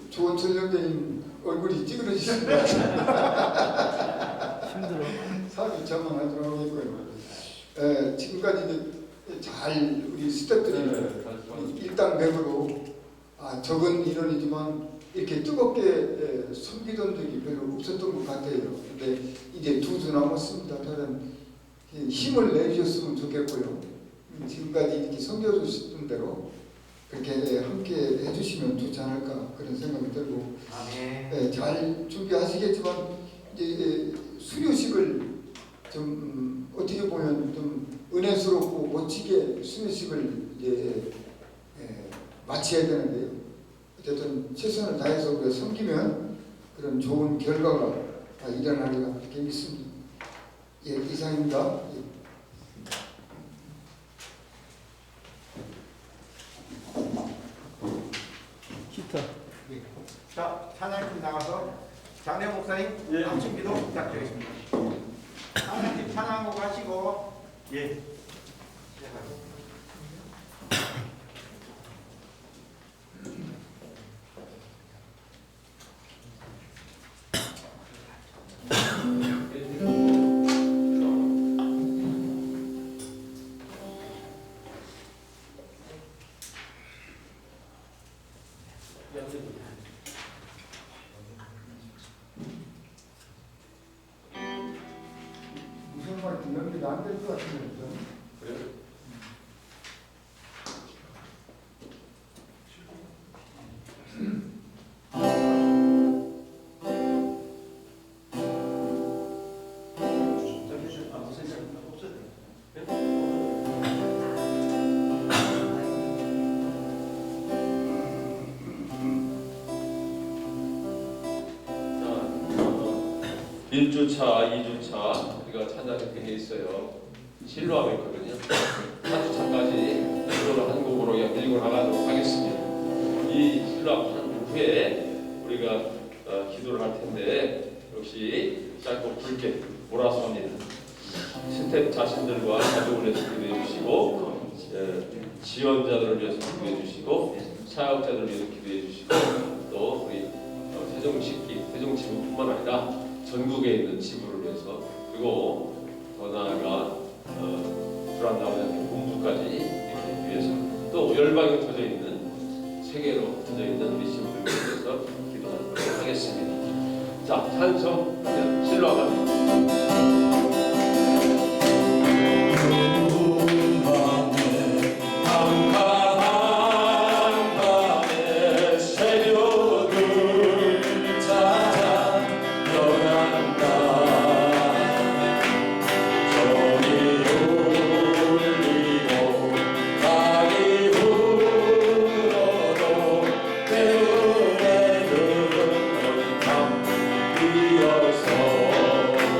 조원철 연장님 얼굴이 찌그러지십니다. 힘들어. 4주차만 하도록 하겠고요. 지금까지 이제 잘 우리 스태프들이 일당백으로 적은 인원이지만 이렇게 뜨겁게 섬기던 적이 별로 없었던 것 같아요. 근데 이제 2주 남았습니다. 다른 힘을 내주셨으면 좋겠고요. 지금까지 이렇게 섬겨주셨던 대로 그렇게 함께 해주시면 좋지 않을까 그런 생각이 들고 잘 준비하시겠지만 이제 수료식을 좀 어떻게 보면 좀 은혜스럽고 멋지게 수료식을 이제 마쳐야 되는데요. 어쨌든 최선을 다해서 우리가 섬기면 그런 좋은 결과가 일어나리라 그렇게 믿습니다. 예, 이상입니다. 예. 자, 찬양팀 나가서 장례 목사님 당신 기도 부탁드리겠습니다. 찬양팀 찬양하고 가시고 시작하겠습니다. 무슨 말인지 연기가 안 될 것 같은데. 그래요? 자, 1주차, 2주차 우리가 찬양이 되게 있어요. 실로하고 있거든요. 4주차까지 기도를 한 곡으로 밀고 나가도록 하겠습니다. 이 실로하고 한 후에 우리가 기도를 할 텐데 역시 짧고 굵게 몰아서 합니다. 스텝 자신들과 가족을 위해서 기도해 주시고 지원자들을 위해서 기도해 주시고 사역자들을 위해서 기도해 주시고 또 우리 세종지부뿐만 아니라 전국에 있는 지부를 위해서 그리고 더 나아가 두란노 아버지학교 본부까지 위해서 또 열방에 터져 있는 세계로 터져 있는 우리 지부들을 위해서 기도하도록 하겠습니다. 자, 찬송 실로아가 이어서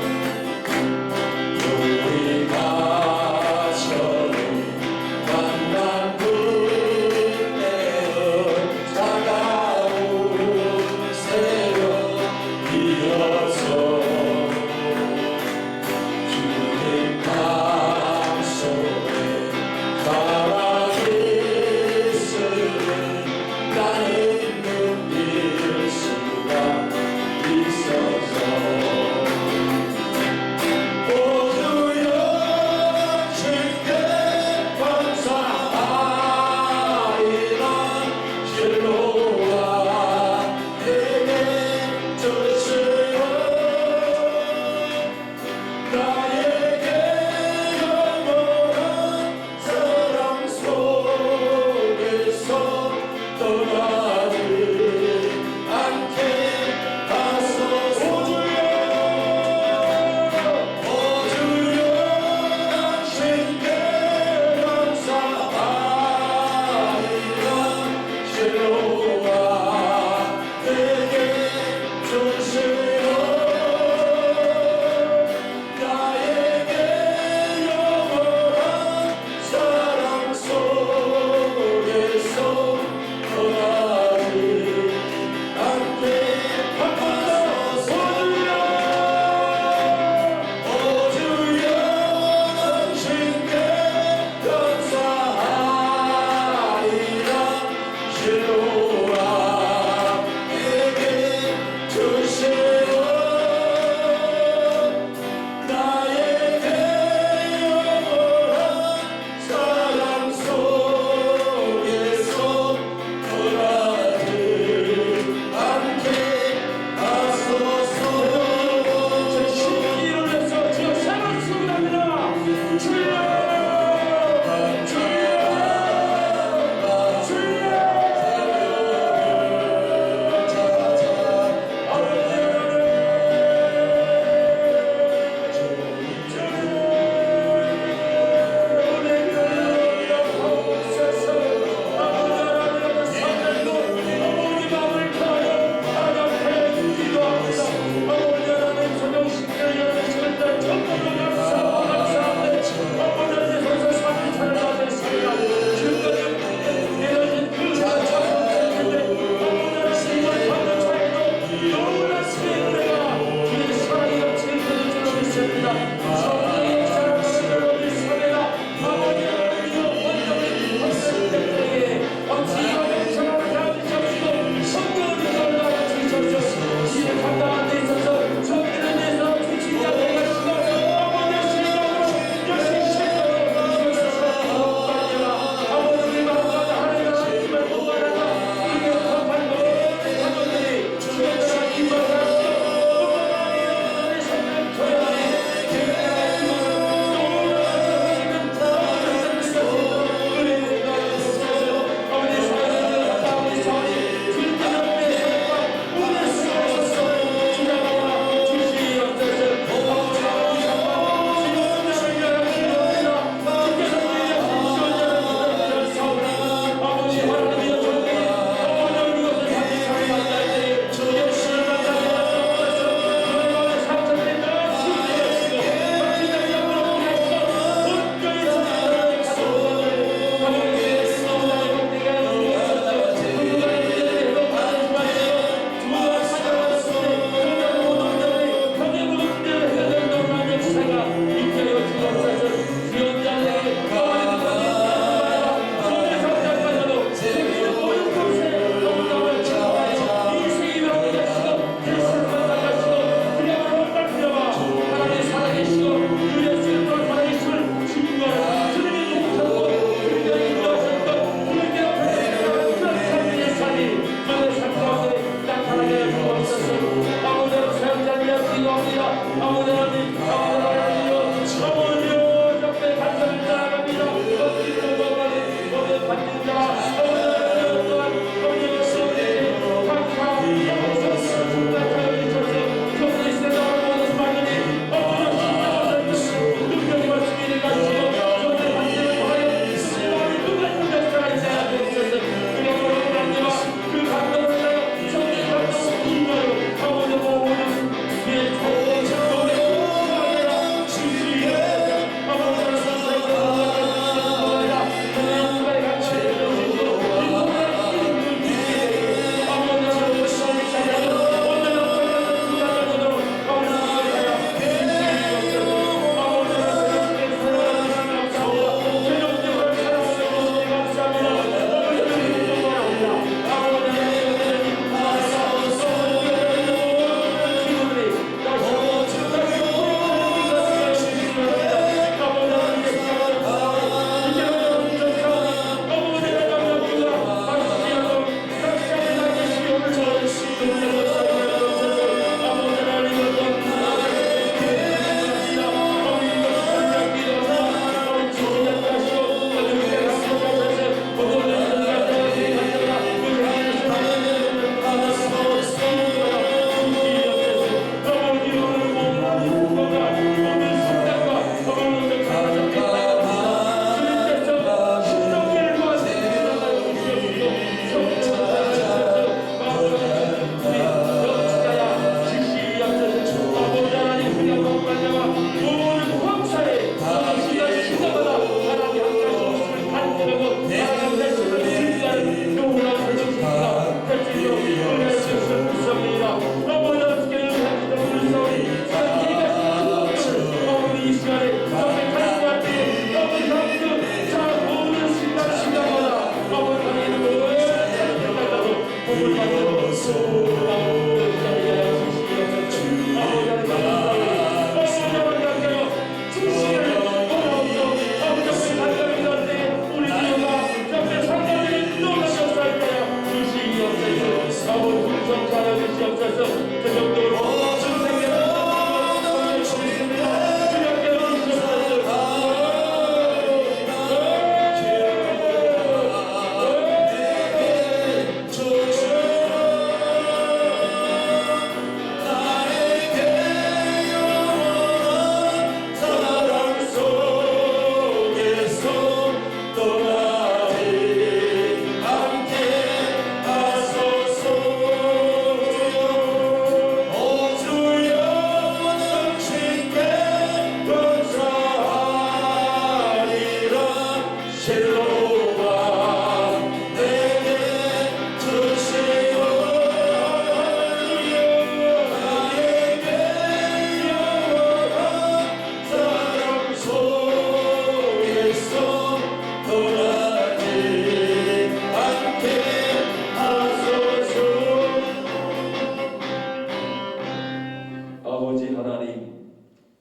하나님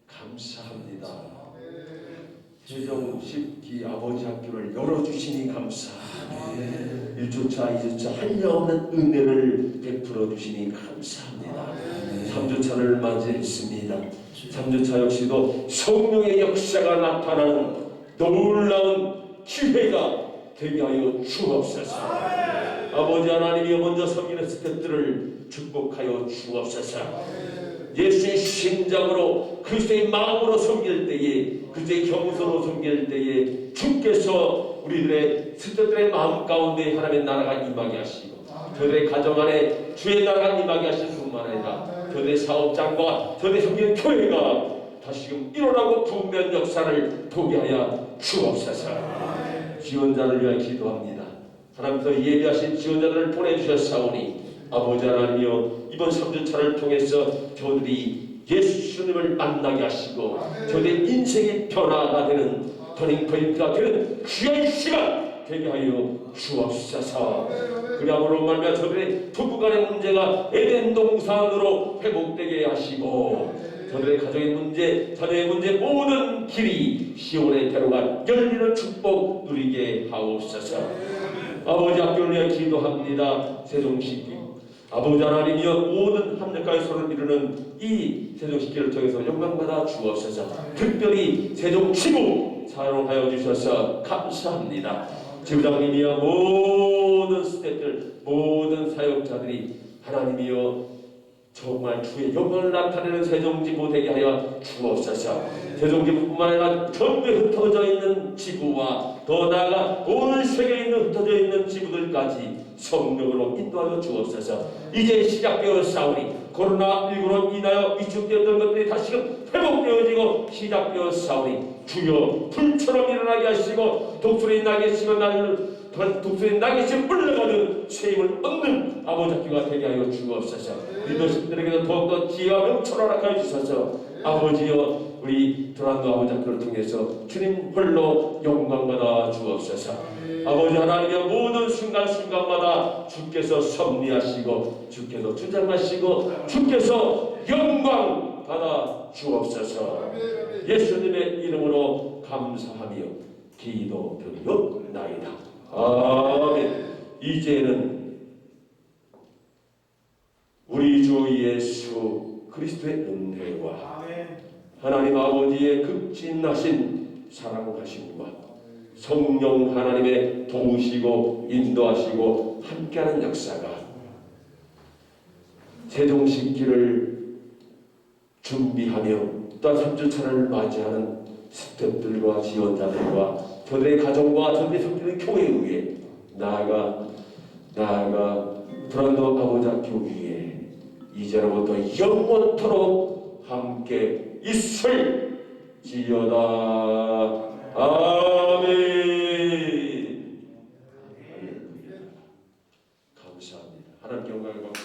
감사합니다. 세종시기 아버지 학교를 열어주시니 감사합니다. 1주차, 2주차 한량없는 은혜를 베풀어 주시니 감사합니다. 3주차를 맞이했습니다. 3주차 역시도 성령의 역사가 나타나는 놀라운 기회가 되게 하여 주옵소서. 아버지 하나님이 먼저 섬기는 스태프들을 축복하여 주옵소서. 예수의 심장으로 그리스도의 마음으로 섬길 때에, 그리스도의 겸손으로 섬길 때에 주께서 우리들의 스태프들의 마음 가운데 하나님의 나라가 임하게 하시고, 저들의 가정 안에 주의 나라가 임하게 하실 뿐만 아니라 저들의 사업장과 저들의 섬기는 교회가 다시금 일어나고 부흥된 역사를 보게 하여 주옵소서. 지원자를 위하여 기도합니다. 하나님께서 예비하신 지원자들을 보내주셨사오니 아버지 하나님이여, 이번 3주차를 통해서 저들이 예수님을 만나게 하시고 저들의 인생의 변화가 되는 터닝포인트가 되는 귀한 시간 되게 하여 주옵소서. 그러므로 말미암아 저들의 부부간의 문제가 에덴 동산으로 회복되게 하시고, 저들의 가정의 문제, 자녀의 문제, 모든 길이 시온의 대로가 열리는 축복 누리게 하옵소서. 아버지 학교를 위해 기도합니다. 세종시기 아버지 하나님이여, 모든 합력하여 서로를 이루는 이 세종시기를 통해서 영광받아 주옵소서. 특별히 세종지부 사용하여 주셔서 감사합니다. 지부장님이여, 모든 스태프들, 모든 사역자들이 하나님이여 정말 주의 영광을 나타내는 세종지부 되게 하여 주옵소서. 세종지부뿐만 아니라 전국에 흩어져 있는 지부와 더 나아가 온 세계에 있는 흩어져 있는 지부들까지 성령으로 인도하여 주옵소서. 이제 시작되었사오니 코로나19로 인하여 위축되었던 것들이 다시금 회복되어지고 시작되었사오니 주여 불처럼 일어나게 하시고, 독수리 나겠으면 나를 독수리 나겠이 물러가는 새 힘을 얻는 아버지 학교가 되게 하여 주옵소서. 리더십들에게도 더욱더 지혜와 명철을 허락하여 주셔서 아버지여, 우리 두란노 아버지 학교를 통해서 주님 홀로 영광받아 주옵소서. 아버지 하나님의 모든 순간순간마다 주께서 섭리하시고 주께서 주장하시고 주께서 영광 받아 주옵소서. 예수님의 이름으로 감사하며 기도드리옵나이다. 아멘. 이제는 우리 주 예수 그리스도의 은혜와 하나님 아버지의 극진하신 사랑하심과 성령 하나님의 도우시고 인도하시고 함께하는 역사가 세종시기를 준비하며 또 3주차를 맞이하는 스태프들과 지원자들과 저들의 가정과 저들의 섬기는 교회에 의해 나아가 두란노 아버지 학교 위에 이제로부터 영원토록 함께 있을지어다. 아멘. 감사합니다. 하나님께 영광의 박수.